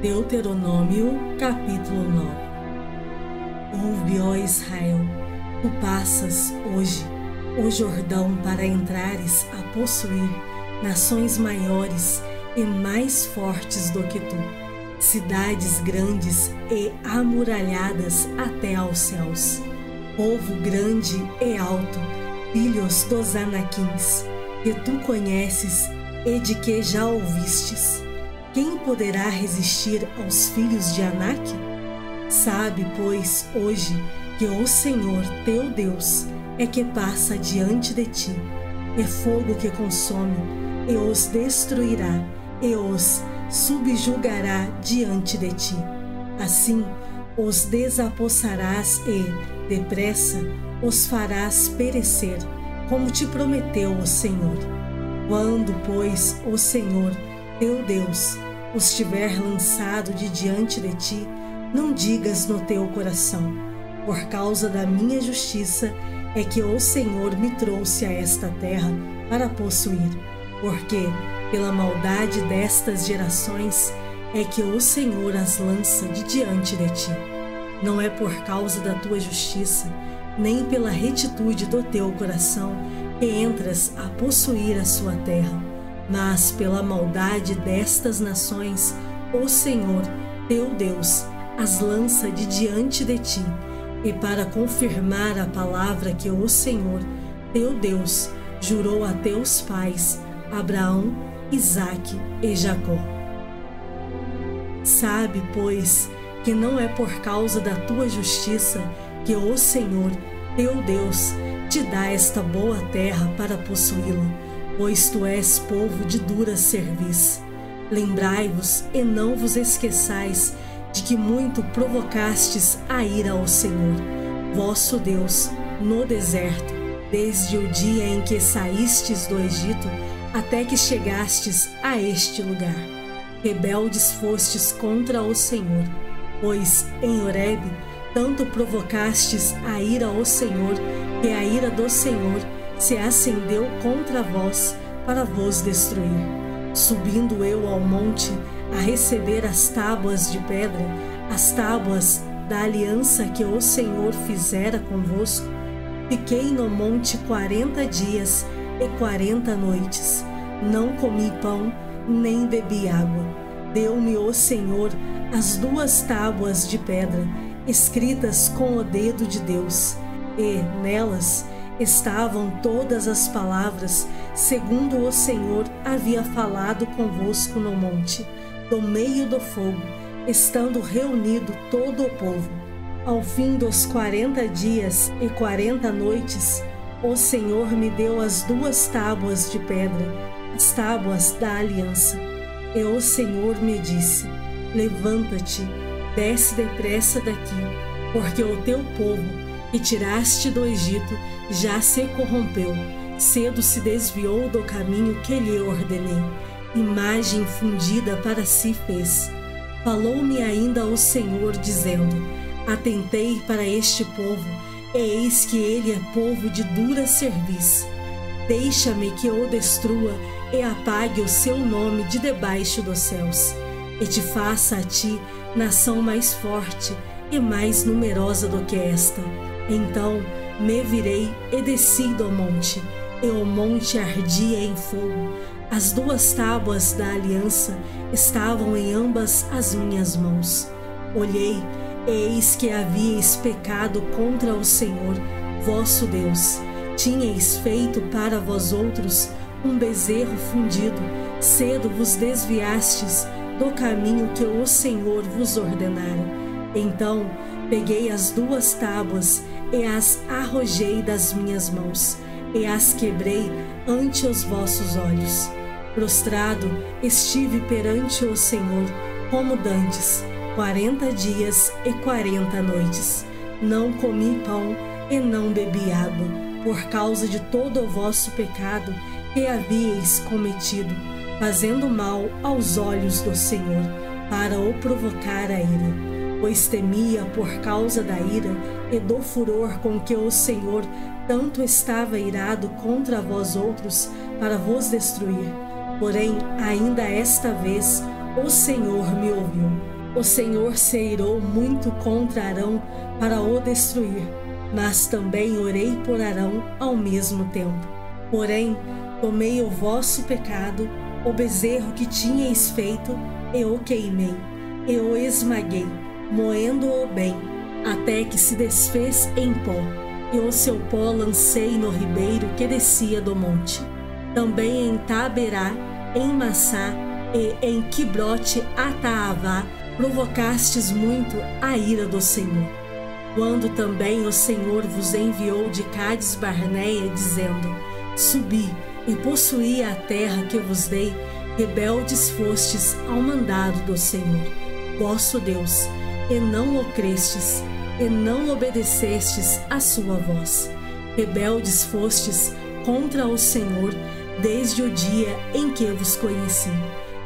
Deuteronômio, capítulo 9. Ouve, ó Israel, tu passas hoje o Jordão para entrares a possuir nações maiores e mais fortes do que tu, cidades grandes e amuralhadas até aos céus, povo grande e alto, filhos dos Anaquins, que tu conheces e de que já ouvistes. Quem poderá resistir aos filhos de Anak? Sabe, pois, hoje que o Senhor teu Deus é que passa diante de ti, é fogo que consome, e os destruirá, e os subjugará diante de ti. Assim os desapossarás e, depressa, os farás perecer, como te prometeu o Senhor. Quando, pois, o Senhor, teu Deus, os tiver lançado de diante de ti, não digas no teu coração: por causa da minha justiça é que o Senhor me trouxe a esta terra para possuir, porque pela maldade destas gerações é que o Senhor as lança de diante de ti. Não é por causa da tua justiça, nem pela retitude do teu coração, que entras a possuir a sua terra, mas pela maldade destas nações, o Senhor, teu Deus, as lança de diante de ti, e para confirmar a palavra que o Senhor, teu Deus, jurou a teus pais, Abraão, Isaque e Jacó. Sabe, pois, que não é por causa da tua justiça que o Senhor, teu Deus, te dá esta boa terra para possuí-la, pois tu és povo de dura cerviz. Lembrai-vos e não vos esqueçais de que muito provocastes a ira ao Senhor, vosso Deus, no deserto, desde o dia em que saístes do Egito até que chegastes a este lugar. Rebeldes fostes contra o Senhor, pois em Horebe tanto provocastes a ira ao Senhor, que a ira do Senhor se acendeu contra vós para vos destruir. Subindo eu ao monte a receber as tábuas de pedra, as tábuas da aliança que o Senhor fizera convosco, fiquei no monte 40 dias e 40 noites. Não comi pão, nem bebi água. Deu-me o Senhor as 2 tábuas de pedra, escritas com o dedo de Deus, e nelas estavam todas as palavras, segundo o Senhor havia falado convosco no monte, do meio do fogo, estando reunido todo o povo. Ao fim dos 40 dias e 40 noites, o Senhor me deu as 2 tábuas de pedra, as tábuas da aliança. E o Senhor me disse: levanta-te, desce depressa daqui, porque o teu povo, que tiraste do Egito, já se corrompeu, cedo se desviou do caminho que lhe ordenei, imagem fundida para si fez. Falou-me ainda o Senhor, dizendo: atentei para este povo, e eis que ele é povo de dura cerviz. Deixa-me que o destrua e apague o seu nome de debaixo dos céus, e te faça a ti nação mais forte e mais numerosa do que esta. Então me virei e desci do monte, e o monte ardia em fogo. As 2 tábuas da aliança estavam em ambas as minhas mãos. Olhei, e eis que havíeis pecado contra o Senhor, vosso Deus. Tinhais feito para vós outros um bezerro fundido, cedo vos desviastes do caminho que o Senhor vos ordenara. Então peguei as 2 tábuas e as arrojei das minhas mãos, e as quebrei ante os vossos olhos. Prostrado estive perante o Senhor, como dantes, 40 dias e 40 noites. Não comi pão e não bebi água, por causa de todo o vosso pecado que havíeis cometido, fazendo mal aos olhos do Senhor, para o provocar a ira. Pois temia por causa da ira e do furor com que o Senhor tanto estava irado contra vós outros para vos destruir. Porém, ainda esta vez, o Senhor me ouviu. O Senhor se irou muito contra Arão para o destruir, mas também orei por Arão ao mesmo tempo. Porém, tomei o vosso pecado, o bezerro que tinhais feito, e o queimei, e o esmaguei, moendo-o bem, até que se desfez em pó, e o seu pó lancei no ribeiro que descia do monte. Também em Taberá, em Massá e em Quibrote Ataavá provocastes muito a ira do Senhor. Quando também o Senhor vos enviou de Cádiz Barneia, dizendo: Subi e possuí a terra que vos dei, rebeldes fostes ao mandado do Senhor, vosso Deus, e não o crestes, e não obedecestes à sua voz. Rebeldes fostes contra o Senhor desde o dia em que vos conheci.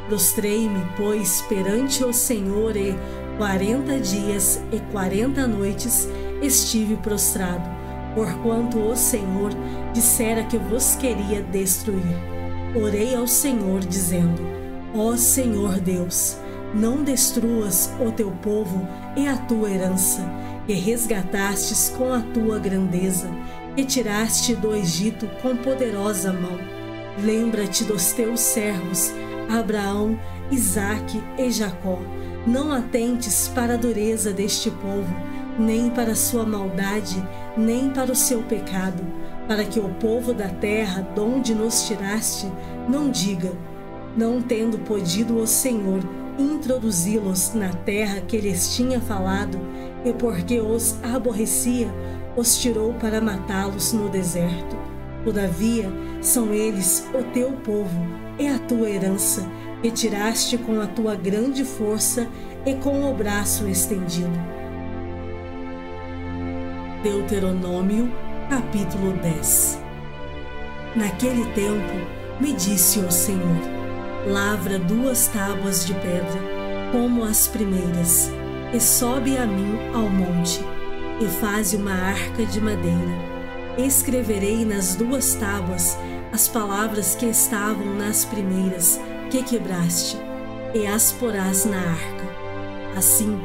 Prostrei-me, pois, perante o Senhor, e 40 dias e 40 noites estive prostrado, porquanto o Senhor dissera que vos queria destruir. Orei ao Senhor, dizendo: Ó Senhor Deus, não destruas o teu povo e a tua herança, que resgatastes com a tua grandeza, que tiraste do Egito com poderosa mão. Lembra-te dos teus servos, Abraão, Isaque e Jacó. Não atentes para a dureza deste povo, nem para a sua maldade, nem para o seu pecado, para que o povo da terra donde nos tiraste não diga: não tendo podido o Senhor introduzi-los na terra que lhes tinha falado, e porque os aborrecia, os tirou para matá-los no deserto. Todavia, são eles o teu povo e a tua herança, que tiraste com a tua grande força e com o braço estendido. Deuteronômio, capítulo 10. Naquele tempo, me disse o Senhor: lavra 2 tábuas de pedra, como as primeiras, e sobe a mim ao monte, e faze uma arca de madeira. Escreverei nas 2 tábuas as palavras que estavam nas primeiras, que quebraste, e as porás na arca. Assim,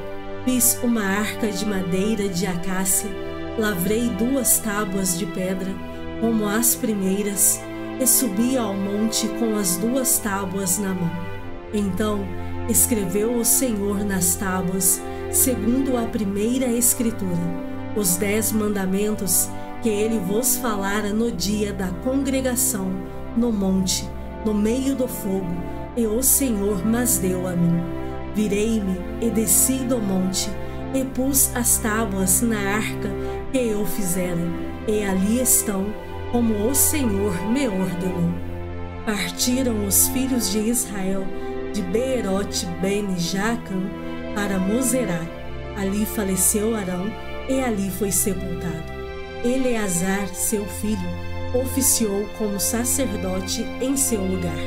fiz uma arca de madeira de acácia, lavrei 2 tábuas de pedra, como as primeiras, e subi ao monte com as 2 tábuas na mão. Então escreveu o Senhor nas tábuas, segundo a primeira escritura, os 10 mandamentos que ele vos falara no dia da congregação, no monte, no meio do fogo, e o Senhor mas deu a mim. Virei-me e desci do monte, e pus as tábuas na arca que eu fizera, e ali estão, como o Senhor me ordenou. Partiram os filhos de Israel de Beerote Ben-Jaacan para Moserá. Ali faleceu Arão, e ali foi sepultado. Eleazar, seu filho, oficiou como sacerdote em seu lugar.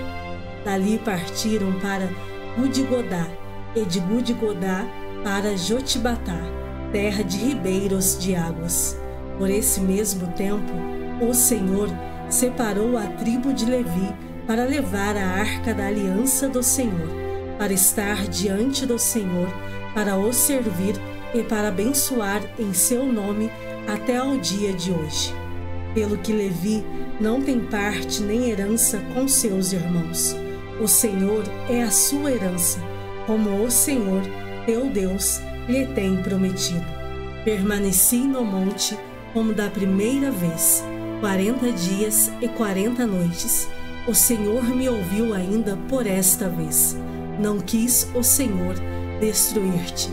Dali partiram para Gudigodá, e de Gudigodá para Jotibatá, terra de ribeiros de águas. Por esse mesmo tempo, o Senhor separou a tribo de Levi para levar a arca da aliança do Senhor, para estar diante do Senhor, para o servir e para abençoar em seu nome até ao dia de hoje. Pelo que Levi não tem parte nem herança com seus irmãos. O Senhor é a sua herança, como o Senhor, teu Deus, lhe tem prometido. Permaneci no monte como da primeira vez, 40 dias e 40 noites. O Senhor me ouviu ainda por esta vez. Não quis o Senhor destruir-te.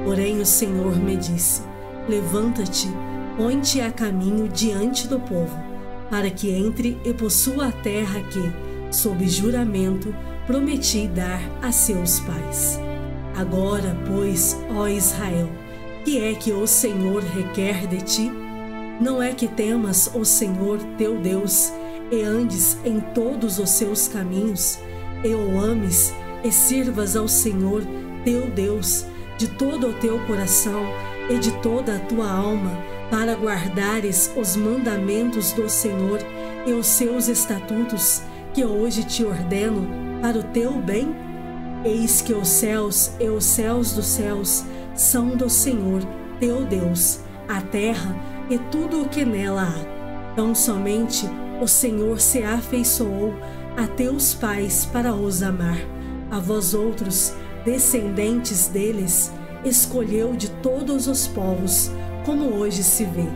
Porém o Senhor me disse: levanta-te, põe-te a caminho diante do povo, para que entre e possua a terra que, sob juramento, prometi dar a seus pais. Agora, pois, ó Israel, que é que o Senhor requer de ti? Não é que temas o Senhor teu Deus e andes em todos os seus caminhos, e o ames e sirvas ao Senhor teu Deus de todo o teu coração e de toda a tua alma, para guardares os mandamentos do Senhor e os seus estatutos, que hoje te ordeno para o teu bem? Eis que os céus e os céus dos céus são do Senhor, teu Deus, a terra e tudo o que nela há. Tão somente o Senhor se afeiçoou a teus pais para os amar. A vós outros, descendentes deles, escolheu de todos os povos, como hoje se vê.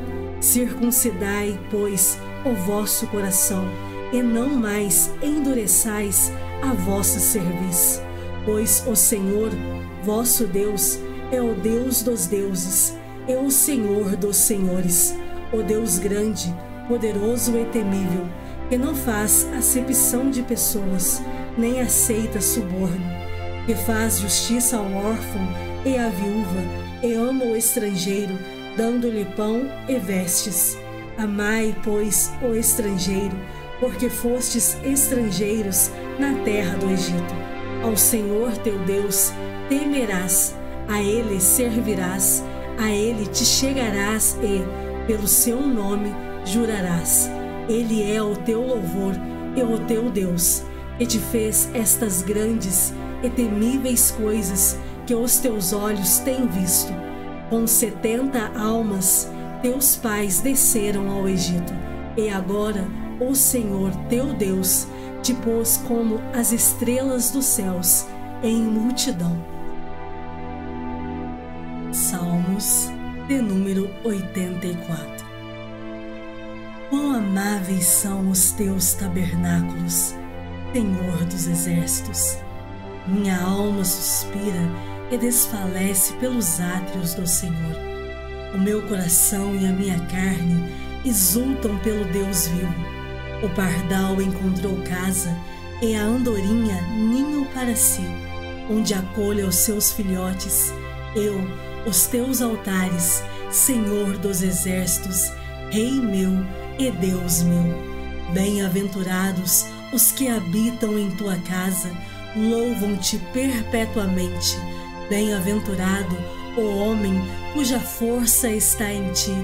Circuncidai, pois, o vosso coração, e não mais endureçais a vossa cerviz. Pois o Senhor, vosso Deus, é o Deus dos deuses, é o Senhor dos senhores, o Deus grande, poderoso e temível, que não faz acepção de pessoas, nem aceita suborno, que faz justiça ao órfão e à viúva, e ama o estrangeiro, dando-lhe pão e vestes. Amai, pois, o estrangeiro, porque fostes estrangeiros na terra do Egito. Ao Senhor teu Deus temerás, a Ele servirás, a Ele te chegarás e, pelo seu nome, jurarás. Ele é o teu louvor e o teu Deus, que te fez estas grandes e temíveis coisas que os teus olhos têm visto. Com 70 almas, teus pais desceram ao Egito, e agora o Senhor teu Deus te pôs como as estrelas dos céus em multidão. Salmos de número 84. Quão amáveis são os teus tabernáculos, Senhor dos exércitos! Minha alma suspira e desfalece pelos átrios do Senhor. O meu coração e a minha carne exultam pelo Deus vivo. O pardal encontrou casa e a andorinha ninho para si, onde acolha os seus filhotes. Eu, os teus altares, Senhor dos exércitos, Rei meu e Deus meu. Bem-aventurados os que habitam em tua casa, louvam-te perpetuamente. Bem-aventurado o homem cuja força está em ti,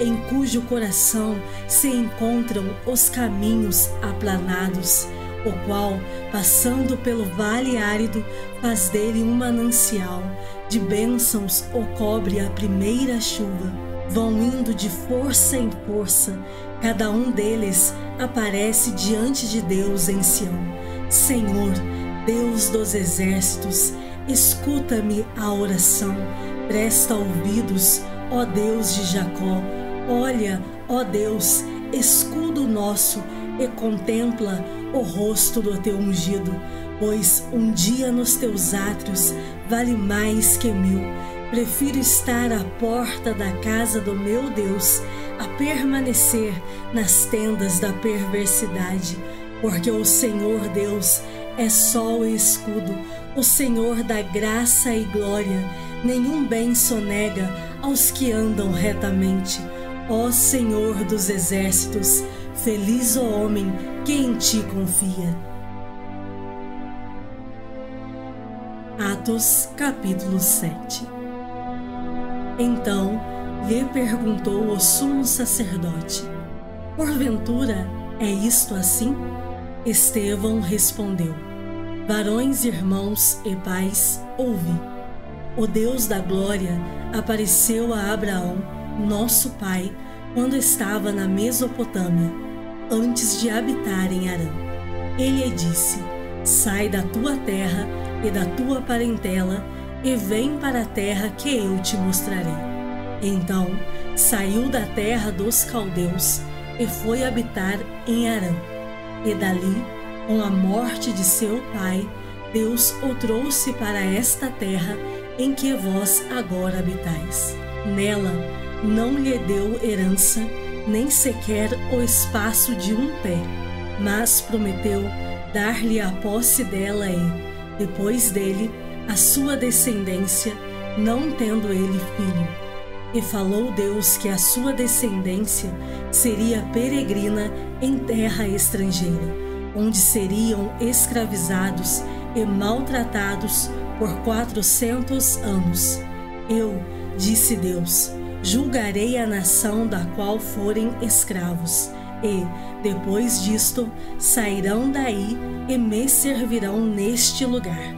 em cujo coração se encontram os caminhos aplanados, o qual, passando pelo vale árido, faz dele um manancial, de bênçãos o cobre a primeira chuva. Vão indo de força em força, cada um deles aparece diante de Deus em Sião. Senhor, Deus dos exércitos, escuta-me a oração, presta ouvidos, ó Deus de Jacó. Olha, ó Deus, escudo nosso, e contempla o rosto do teu ungido, pois um dia nos teus átrios vale mais que 1000. Prefiro estar à porta da casa do meu Deus a permanecer nas tendas da perversidade, porque o Senhor Deus é sol e escudo, o Senhor dá graça e glória, nenhum bem sonega aos que andam retamente. Ó Senhor dos exércitos, feliz o homem que em ti confia. Atos capítulo 7. Então lhe perguntou o sumo sacerdote: porventura é isto assim? Estevão respondeu: varões, irmãos e pais, ouvi. O Deus da glória apareceu a Abraão, nosso pai, quando estava na Mesopotâmia, antes de habitar em Harã. Ele lhe disse: sai da tua terra e da tua parentela e vem para a terra que eu te mostrarei. Então saiu da terra dos caldeus e foi habitar em Harã. E dali, com a morte de seu pai, Deus o trouxe para esta terra em que vós agora habitais. Nela não lhe deu herança, nem sequer o espaço de um pé, mas prometeu dar-lhe a posse dela e, depois dele, a sua descendência, não tendo ele filho. E falou Deus que a sua descendência seria peregrina em terra estrangeira, onde seriam escravizados e maltratados por 400 anos. Eu, disse Deus, julgarei a nação da qual forem escravos, e, depois disto, sairão daí e me servirão neste lugar.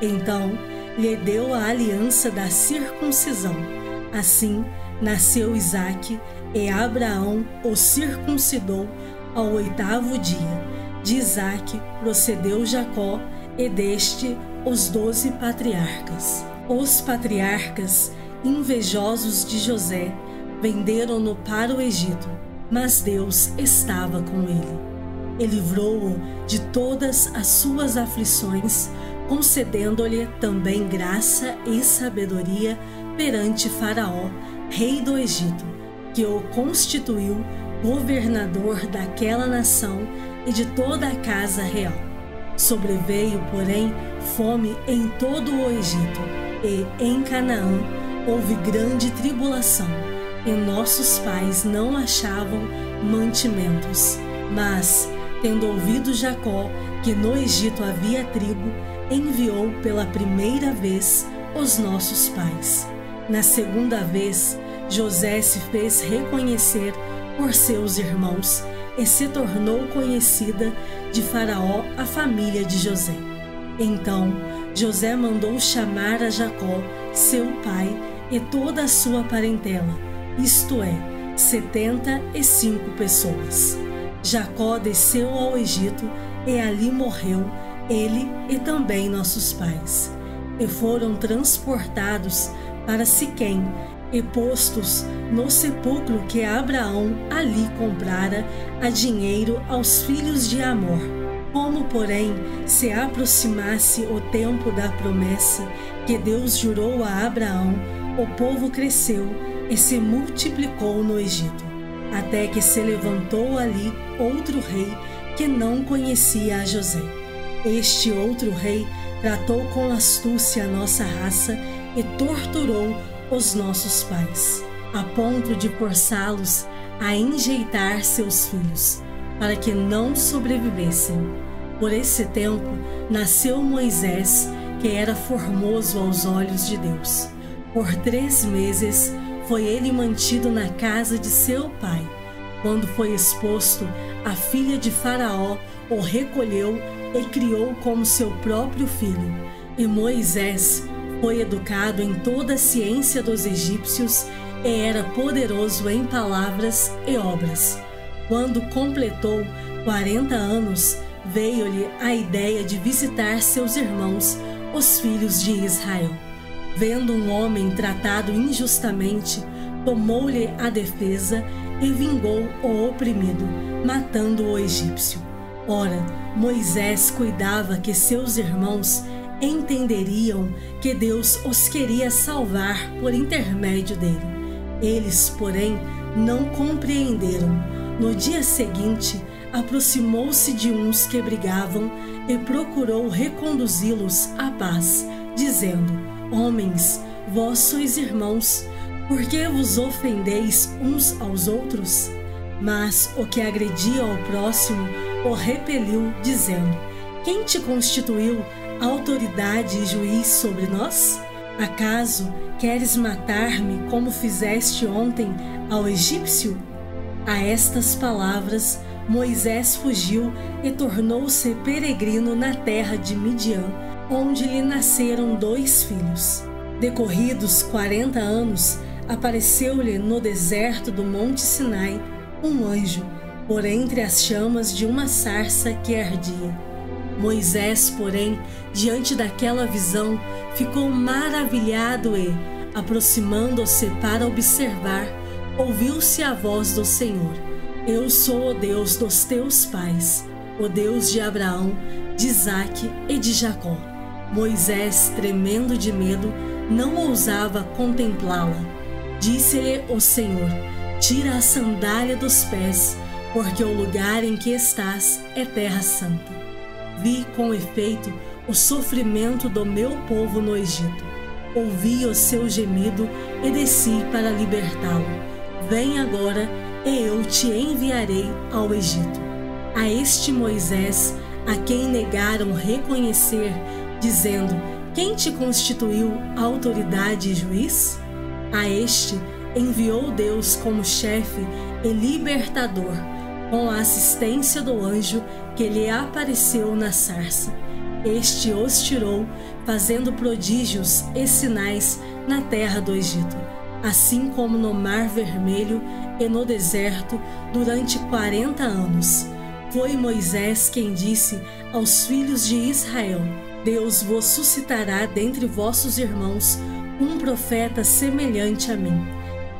Então lhe deu a aliança da circuncisão. Assim nasceu Isaque, e Abraão o circuncidou ao 8º dia. De Isaque procedeu Jacó, e deste os 12 patriarcas. Os patriarcas, invejosos de José, venderam-no para o Egito, mas Deus estava com ele. E livrou-o de todas as suas aflições, concedendo-lhe também graça e sabedoria perante Faraó, rei do Egito, que o constituiu governador daquela nação e de toda a casa real. Sobreveio, porém, fome em todo o Egito, e em Canaã houve grande tribulação, e nossos pais não achavam mantimentos. Mas, tendo ouvido Jacó que no Egito havia trigo, enviou pela primeira vez os nossos pais. Na segunda vez, José se fez reconhecer por seus irmãos, e se tornou conhecida de Faraó a família de José. Então José mandou chamar a Jacó, seu pai, e toda a sua parentela, isto é, 75 pessoas. Jacó desceu ao Egito, e ali morreu, ele e também nossos pais. E foram transportados para Siquém, e postos no sepulcro que Abraão ali comprara a dinheiro aos filhos de Amor. Como, porém, se aproximasse o tempo da promessa que Deus jurou a Abraão, o povo cresceu e se multiplicou no Egito, até que se levantou ali outro rei que não conhecia a José. Este outro rei tratou com astúcia a nossa raça e torturou os nossos pais, a ponto de forçá-los a enjeitar seus filhos, para que não sobrevivessem. Por esse tempo nasceu Moisés, que era formoso aos olhos de Deus. Por 3 meses foi ele mantido na casa de seu pai. Quando foi exposto, a filha de Faraó o recolheu e criou como seu próprio filho. E Moisés foi educado em toda a ciência dos egípcios e era poderoso em palavras e obras. Quando completou 40 anos, veio-lhe a ideia de visitar seus irmãos, os filhos de Israel. Vendo um homem tratado injustamente, tomou-lhe a defesa e vingou o oprimido, matando o egípcio. Ora, Moisés cuidava que seus irmãos entenderiam que Deus os queria salvar por intermédio dele. Eles, porém, não compreenderam. No dia seguinte, aproximou-se de uns que brigavam e procurou reconduzi-los à paz, dizendo: Homens, vós sois irmãos, por que vos ofendeis uns aos outros? Mas o que agredia ao próximo o repeliu, dizendo: Quem te constituiu autoridade e juiz sobre nós? Acaso queres matar-me como fizeste ontem ao egípcio? A estas palavras, Moisés fugiu e tornou-se peregrino na terra de Midian, onde lhe nasceram 2 filhos. Decorridos 40 anos, apareceu-lhe no deserto do Monte Sinai um anjo, por entre as chamas de uma sarça que ardia. Moisés, porém, diante daquela visão, ficou maravilhado e, aproximando-se para observar, ouviu-se a voz do Senhor: Eu sou o Deus dos teus pais, o Deus de Abraão, de Isaque e de Jacó. Moisés, tremendo de medo, não ousava contemplá-la. Disse-lhe o Senhor: Tira a sandália dos pés, porque o lugar em que estás é terra santa. Vi com efeito o sofrimento do meu povo no Egito. Ouvi o seu gemido e desci para libertá-lo. Vem agora e eu te enviarei ao Egito. A este Moisés, a quem negaram reconhecer, dizendo: Quem te constituiu autoridade e juiz? A este enviou Deus como chefe e libertador, com a assistência do anjo que lhe apareceu na sarça. Este os tirou, fazendo prodígios e sinais na terra do Egito, assim como no Mar Vermelho e no deserto durante 40 anos. Foi Moisés quem disse aos filhos de Israel: Deus vos suscitará dentre vossos irmãos um profeta semelhante a mim.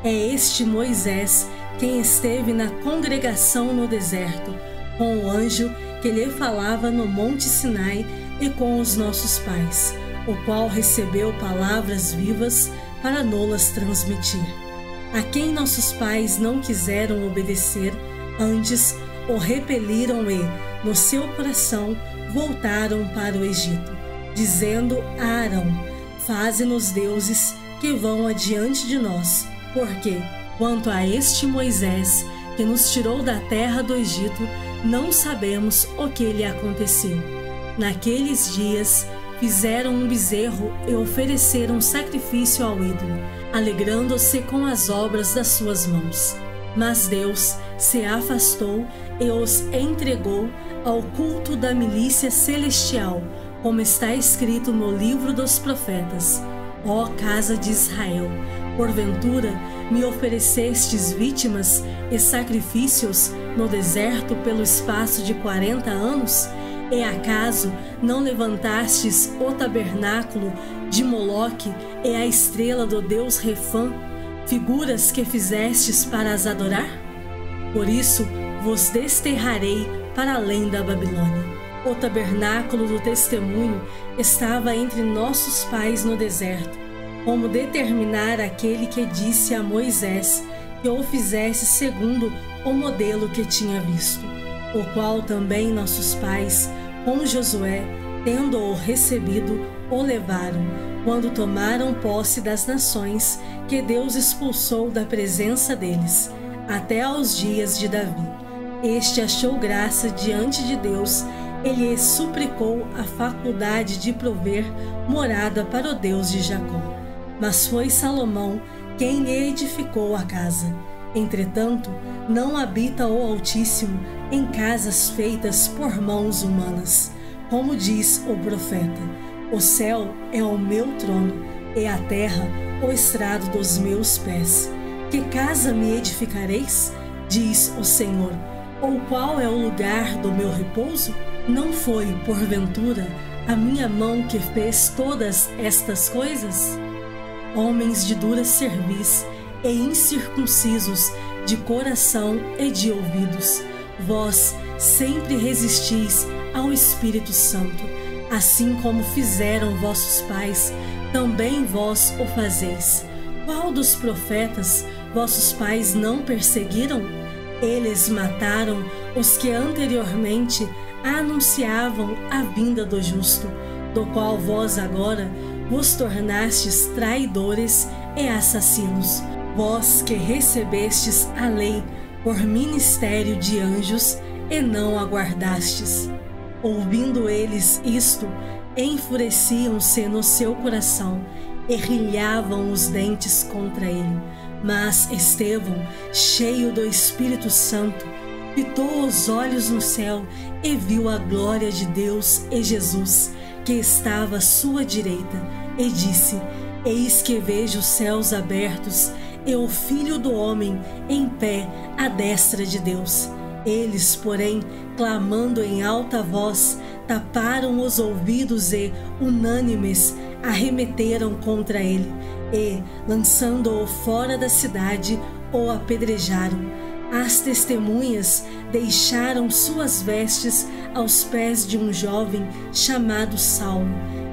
É este Moisés quem esteve na congregação no deserto, com o anjo que lhe falava no monte Sinai e com os nossos pais, o qual recebeu palavras vivas para nolas transmitir. A quem nossos pais não quiseram obedecer, antes o repeliram e, no seu coração, voltaram para o Egito, dizendo a Arão: Faze-nos deuses que vão adiante de nós, porque, quanto a este Moisés, que nos tirou da terra do Egito, não sabemos o que lhe aconteceu. Naqueles dias, fizeram um bezerro e ofereceram sacrifício ao ídolo, alegrando-se com as obras das suas mãos. Mas Deus se afastou e os entregou ao culto da milícia celestial, como está escrito no livro dos profetas: Ó casa de Israel, porventura me oferecestes vítimas e sacrifícios no deserto pelo espaço de 40 anos? E acaso não levantastes o tabernáculo de Moloque e a estrela do deus Refã, figuras que fizestes para as adorar? Por isso vos desterrarei para além da Babilônia. O tabernáculo do testemunho estava entre nossos pais no deserto, como determinar aquele que disse a Moisés que o fizesse segundo o modelo que tinha visto, o qual também nossos pais, com Josué, tendo-o recebido, o levaram, quando tomaram posse das nações que Deus expulsou da presença deles, até aos dias de Davi. Este achou graça diante de Deus e lhe suplicou a faculdade de prover morada para o Deus de Jacó. Mas foi Salomão quem lhe edificou a casa. Entretanto, não habita o Altíssimo em casas feitas por mãos humanas. Como diz o profeta: O céu é o meu trono, e a terra o estrado dos meus pés. Que casa me edificareis? Diz o Senhor. Ou qual é o lugar do meu repouso? Não foi, porventura, a minha mão que fez todas estas coisas? Homens de dura cerviz e incircuncisos de coração e de ouvidos, vós sempre resistis ao Espírito Santo, assim como fizeram vossos pais, também vós o fazeis. Qual dos profetas vossos pais não perseguiram? Eles mataram os que anteriormente anunciavam a vinda do justo, do qual vós agora vos tornastes traidores e assassinos, vós que recebestes a lei por ministério de anjos e não a guardastes. Ouvindo eles isto, enfureciam-se no seu coração e rilhavam os dentes contra ele. Mas Estevão, cheio do Espírito Santo, fitou os olhos no céu e viu a glória de Deus e Jesus, que estava à sua direita, e disse: Eis que vejo os céus abertos e o Filho do Homem em pé à destra de Deus. Eles, porém, clamando em alta voz, taparam os ouvidos e, unânimes, arremeteram contra ele e, lançando-o fora da cidade, o apedrejaram. As testemunhas deixaram suas vestes aos pés de um jovem chamado Saulo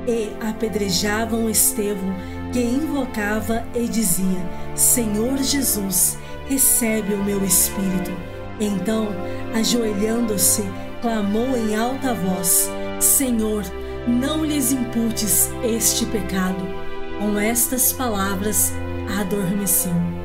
e apedrejavam Estevão, que invocava e dizia: Senhor Jesus, recebe o meu espírito. Então, ajoelhando-se, clamou em alta voz: Senhor, não lhes imputes este pecado. Com estas palavras, adormeceu.